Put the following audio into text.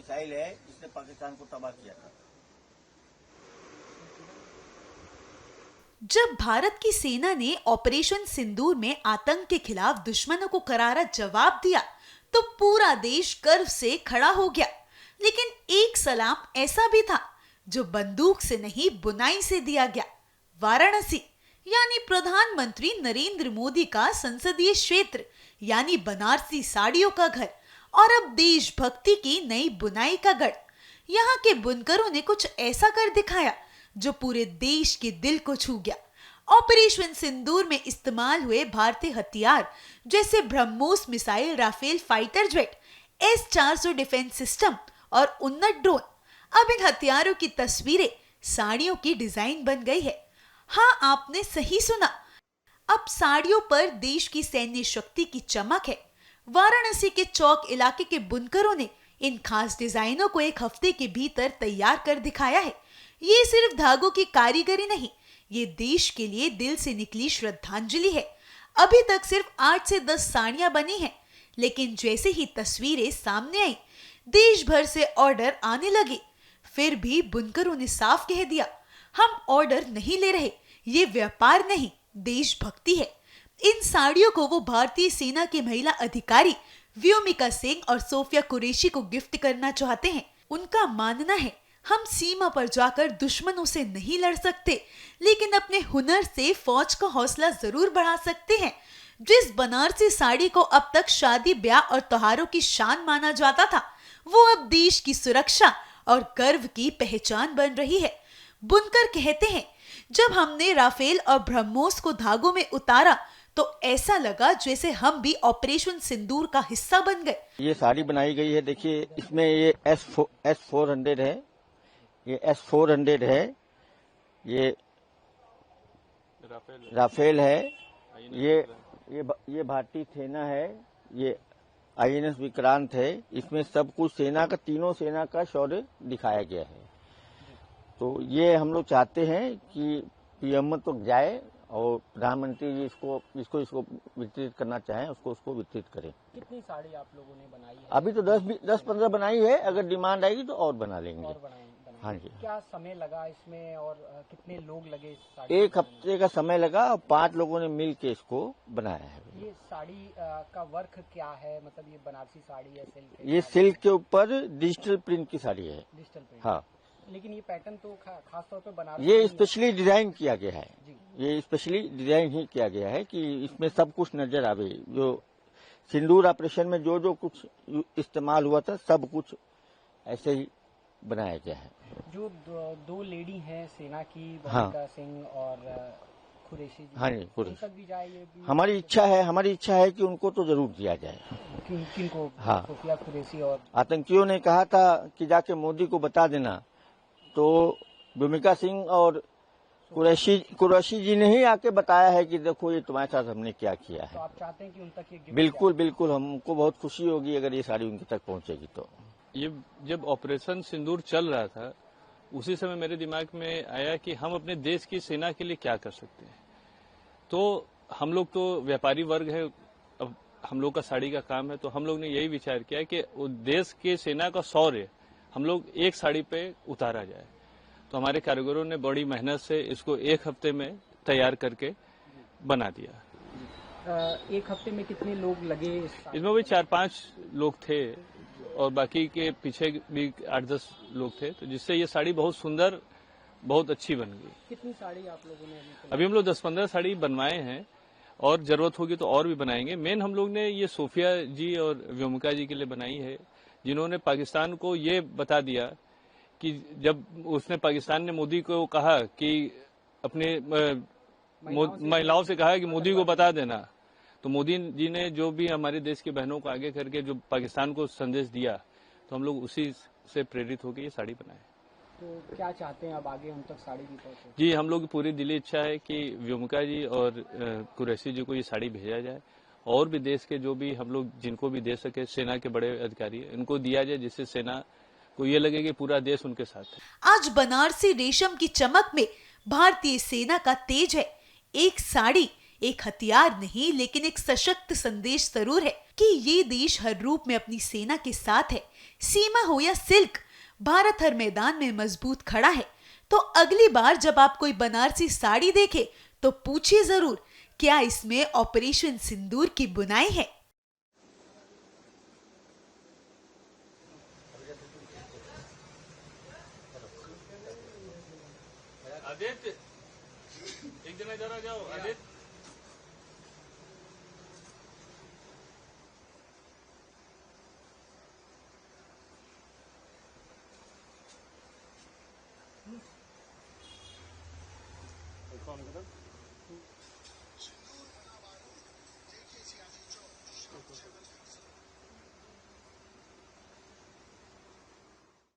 Missile है जिसने पाकिस्तान को तबाह किया था। जब भारत की सेना ने ऑपरेशन सिंदूर में आतंक के खिलाफ दुश्मनों को करारा जवाब दिया तो पूरा देश गर्व से खड़ा हो गया। लेकिन एक सलाम ऐसा भी था जो बंदूक से नहीं बुनाई से दिया गया। वाराणसी यानी प्रधानमंत्री नरेंद्र मोदी का संसदीय क्षेत्र यानी बनारसी साड़ियों का घर और अब देशभक्ति की नई बुनाई का गढ़। यहाँ के बुनकरों ने कुछ ऐसा कर दिखाया जो पूरे देश के दिल को छू गया। ऑपरेशन सिंदूर में इस्तेमाल हुए भारतीय हथियार जैसे BrahMos missile, Rafale fighter jet, S-400 defence system और उन्नत ड्रोन, अब इन हथियारों की तस्वीरें साड़ियों की डिजाइन बन गई है। हाँ, आपने सही सुना, अब साड़ियों पर देश की सैन्य शक्ति की चमक है। वाराणसी के चौक इलाके के बुनकरों ने इन खास डिजाइनों को एक हफ्ते के भीतर तैयार कर दिखाया है। ये सिर्फ धागों की कारीगरी नहीं, ये देश के लिए दिल से निकली श्रद्धांजलि है। अभी तक सिर्फ 8 से 10 साड़ियां बनी हैं, लेकिन जैसे ही तस्वीरें सामने आई, देश भर से ऑर्डर आने लगे। फिर भी बुनकरों ने साफ कह दिया, हम ऑर्डर नहीं ले रहे, ये व्यापार नहीं, देशभक्ति है। इन साड़ियों को वो भारतीय सेना के महिला अधिकारी व्योमिका सिंह और सोफिया कुरैशी को गिफ्ट करना चाहते हैं। उनका मानना है, हम सीमा पर जाकर दुश्मनों से नहीं लड़ सकते, लेकिन अपने हुनर से फौज का हौसला जरूर बढ़ा सकते हैं। जिस बनारसी साड़ी को अब तक शादी, ब्याह और त्योहारों की शान माना जाता था, वो अब देश की सुरक्षा और गर्व की पहचान बन रही है। बुनकर कहते हैं, जब हमने राफेल और ब्रह्मोस को धागों में उतारा तो ऐसा लगा जैसे हम भी ऑपरेशन सिंदूर का हिस्सा बन गए। ये साड़ी बनाई गई है, देखिए इसमें ये S-400 है, ये S-400 है, ये राफेल है, ये भारतीय सेना है, ये INS विक्रांत है। इसमें सब कुछ सेना का, तीनों सेना का शौर्य दिखाया गया है। तो ये हम लोग चाहते हैं कि PM तक जाए और प्रधानमंत्री जी इसको वितरित करना चाहें, उसको वितरित करें। कितनी साड़ी आप लोगों ने बनाई है? अभी तो 10-15 बनाई है, अगर डिमांड आएगी तो और बना लेंगे। हाँ जी। क्या समय लगा इसमें और कितने लोग लगे इस साड़ी? एक हफ्ते का समय लगा और 5 लोगों ने मिल के इसको बनाया है। ये साड़ी का वर्क क्या है, मतलब ये बनारसी साड़ी है, सिल्क? ये सिल्क के ऊपर डिजिटल प्रिंट की साड़ी है। Digital print? हाँ। लेकिन ये पैटर्न तो खास तौर पे बनारसी, ये स्पेशली डिजाइन किया गया है। जी। ये स्पेशली डिजाइन ही किया गया है कि इसमें सब कुछ नजर आवे। जो सिंदूर ऑपरेशन में जो कुछ इस्तेमाल हुआ था, सब कुछ ऐसे ही बनाया गया है। जो दो लेडी हैं सेना की, हाँ। व्योमिका सिंह और कुरैशी जी, हाँ जी, उन तक भी जाए ये भी? हमारी इच्छा है कि उनको तो जरूर दिया जाए। किनको? हाँ। सोफिया कुरैशी और आतंकियों ने कहा था कि जाके मोदी को बता देना, तो व्योमिका सिंह और कुरैशी जी ने ही आके बताया है कि देखो ये तुम्हारे साथ हमने क्या किया है। तो आप चाहते हैं कि उन तक ये गिफ्ट बिल्कुल, हमको बहुत खुशी होगी अगर ये साड़ी उनके तक पहुंचेगी तो। ये जब ऑपरेशन सिंदूर चल रहा था, उसी समय मेरे दिमाग में आया कि हम अपने देश की सेना के लिए क्या कर सकते हैं। तो हम लोग तो व्यापारी वर्ग है, अब हम लोग का साड़ी का काम है, तो हम लोग ने यही विचार किया कि देश के सेना का शौर्य हम लोग एक साड़ी पे उतारा जाए। तो हमारे कारीगरों ने बड़ी मेहनत से इसको एक हफ्ते में तैयार करके बना दिया। एक हफ्ते में कितने लोग लगे इसमें भी 4-5 लोग थे और बाकी के पीछे भी 8-10 लोग थे, तो जिससे ये साड़ी बहुत सुंदर, बहुत अच्छी बन गई। कितनी साड़ी आप लोगों ने अभी हम लोग 10-15 साड़ी बनवाए हैं और जरूरत होगी तो और भी बनाएंगे। मेन हम लोग ने ये सोफिया जी और व्योमिका जी के लिए बनाई है, जिन्होंने पाकिस्तान को ये बता दिया कि जब पाकिस्तान ने मोदी को कहा कि अपने महिलाओं से कहा कि मोदी को बता देना, तो मोदी जी ने जो भी हमारे देश की बहनों को आगे करके जो पाकिस्तान को संदेश दिया, तो हम लोग उसी से प्रेरित होकर ये साड़ी बनाए। तो क्या चाहते हैं अब आगे हम तक साड़ी भी पहुंचे? जी, हम लोग की पूरी दिली इच्छा है कि व्योमिका जी और कुरैशी जी को ये साड़ी भेजा जाए और भी देश के जो भी हम लोग जिनको भी दे सके, सेना के बड़े अधिकारी, इनको दिया जाए, जिससे सेना को ये लगे कि पूरा देश उनके साथ है। आज बनारसी रेशम की चमक में भारतीय सेना का तेज है। एक साड़ी एक हथियार नहीं, लेकिन एक सशक्त संदेश जरूर है कि ये देश हर रूप में अपनी सेना के साथ है। सीमा हो या सिल्क, भारत हर मैदान में मजबूत खड़ा है। तो अगली बार जब आप कोई बनारसी साड़ी देखे तो पूछिए जरूर, क्या इसमें ऑपरेशन सिंदूर की बुनाई है? आदित्य, एक दिन जरा जाओ आदित्य।